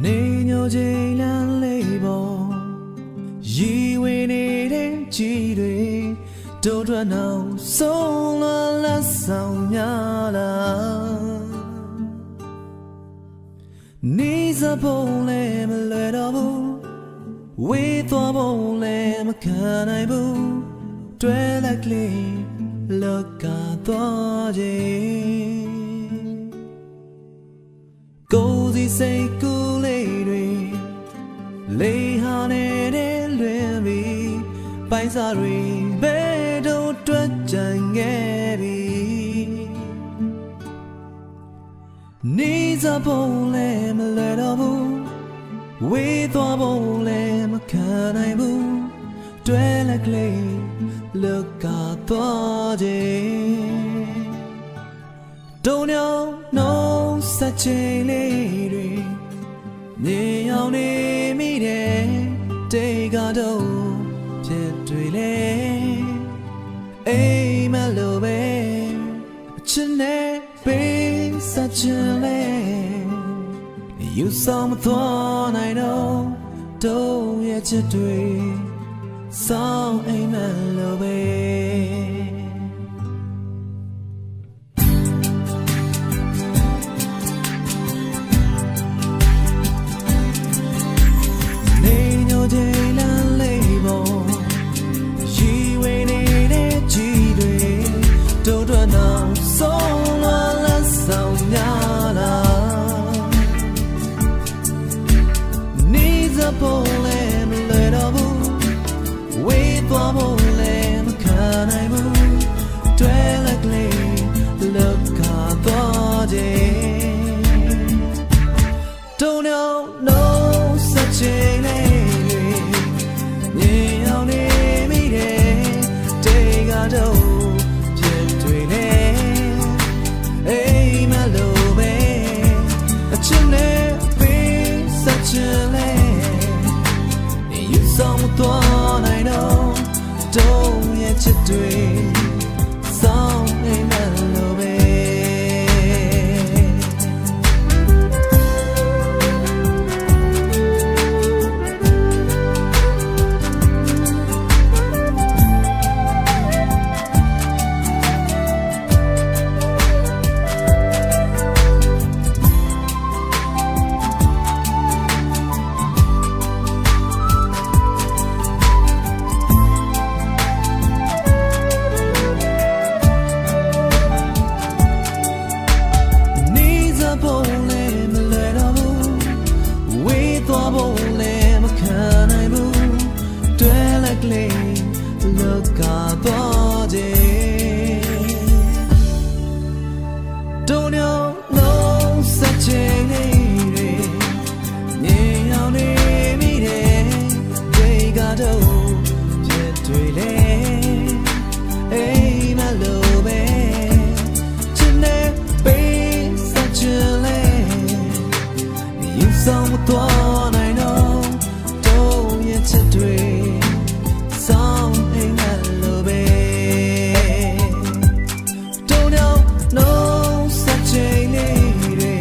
နေညိုချိန်လမ်းလေးပေါ်ရီဝေနေတဲ့ကြီးတွေတို့ထွက်နောက်ဆုံးလာလက်ဆောင်များလားနေစဖို့လည်းမလွယ်တော့ဘူးဝေးသွားဖို့လည်းမခံနိုင်ဘူးတွဲလက်ကလေးလောကသွားခြင်းကိုယ်စီစိတ်ကူးလေးတွေလေဟာနေတဲ့လွင်ပြီးပိုင်စားတွေဘယ်တော့တွက်ကြံခဲ့ပြီနေစဖို့လည်းမလွယ်တော့ဘူးဝေးသွားဖို့လည်းမခံနိုင်ဘူးတွဲလက်ကလေးလောကသွားခြင်းတုံညောင်းနှုံးဆက်ချိန်လေးတွေမြင်အောင်နေမိတယ်တေကတော့ဖြစ်တွေလေအိမ်မလို့ပဲအချစ်နဲ့ပေးဆက်ချင်လေယူဆောင်မသွားနိုင်တော့တို့ရဲ့ချစ်တွေဆောင်းအိမ်မလို့ပဲဖို့လည်းမလွယ်တော့ဘူးဝေးသွားဖို့လည်းမခံနိုင်ဘူးတွဲလက်ကလေးလောကသွားခြင်းတုံညောင်းနှုံးဆက်ချိန်လေးတွေမြင်အောင်နေမိတယ်တေကတော့ဖြစ်တွေလေအိမ်မလို့ပဲအချစ်နဲ့ပေးဆက်ချင်လေဆောင်သွားနိုင်တော့တို့ရဲ့ချစ်တွေဆောင်းအိမ်မလို့ပဲလောကသွားခြင်းတုံညောင်းနှုံးဆက်ချိန်လေးတွေမြင်အောင်နေမိတယ်တေကတော့ဖြစ်တွေလေအိမ်မလို့ပဲချစ်နေပေးဆက်ချင်လေယူဆောင်မသွားနိုင်တော့တို့ရဲ့ချစ်တွေဆောင်အိမ်မလို့ပဲတုံညောင်းနှုံးဆက်ချိန်လေးတွေ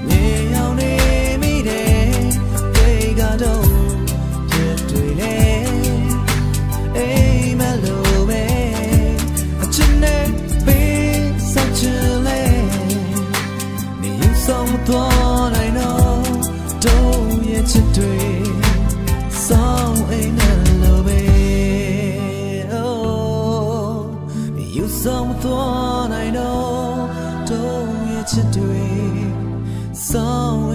မြင်အောင်နေမိတယ်တေကတော့ဖြစ်တွေလေအိမ်မလို့ပဲအချစ်နဲ့ပေးဆက်ချင်လေနေယူဆောင်မသွားနိုင်တော့တို့ရဲ့ချစ်တွေဆောင်အိမ်မလို့ပဲဆောင်သွားနိုင်တော့တို့ရဲ့ချစ်တွေဆောင်